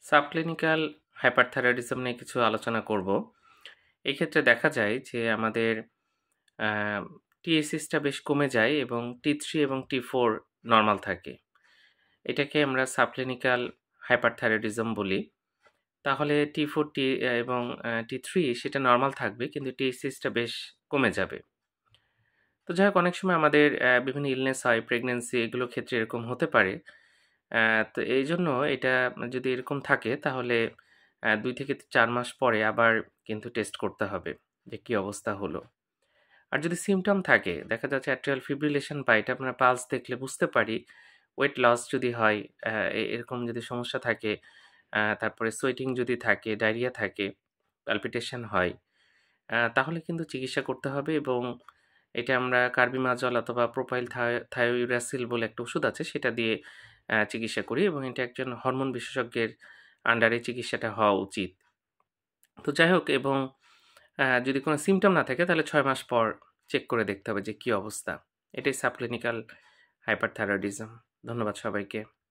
Subclinical hyperthyroidism নিয়ে কিছু আলোচনা করব। এই ক্ষেত্রে দেখা যায় যে আমাদের আ TSH টা বেশ কমে যায় এবং T3 এবং T4 নরমাল থাকে। এটাকে আমরা সাবক্লিনিক্যাল হাইপারথাইরয়েডিজম বলি। তাহলে T4 এবং T3 সেটা নরমাল থাকবে কিন্তু TSH টা বেশ কমে যাবে। তো যাই হোক অনেক সময় আমাদের বিভিন্ন ইলনেস হয়, প্রেগন্যান্সি এগুলোর ক্ষেত্রে এরকম হতে পারে। তো এইজন্য এটা যদি এরকম থাকে তাহলে ২ থেকে ৪ মাস পরে আবার কিন্তু টেস্ট করতে হবে যে কি অবস্থা হলো। আর যদি সিম্পটম থাকে, দেখা যাচ্ছে অ্যাট্রিয়াল ফিব্রিলেশন বা এটা আমরা পালস দেখলে বুঝতে পারি, ওয়েট লস যদি হয়, এরকম যদি সমস্যা থাকে, তারপরে সোয়েটিং যদি থাকে, ডায়রিয়া থাকে, পালপিটেশন হয়, তাহলে কিন্তু চিকিৎসা করতে হবে এবং এটা আমরা কার্বিমাজল অথবা প্রোপাইল থায়োইউরাসিল বলে একটা ওষুধ আছে সেটা দিয়ে চিকিৎসা করি এবং এটা একজন হরমোন বিশেষজ্ঞের আন্ডারে চিকিৎসাটা হওয়া উচিত। তো যাই হোক এবং যদি কোনো সিম্পটম না থাকে তাহলে ৬ মাস পর চেক করে দেখতে হবে যে কি অবস্থা। এটাই সাবক্লিনিক্যাল হাইপারথাইরয়েডিজম। ধন্যবাদ সবাইকে।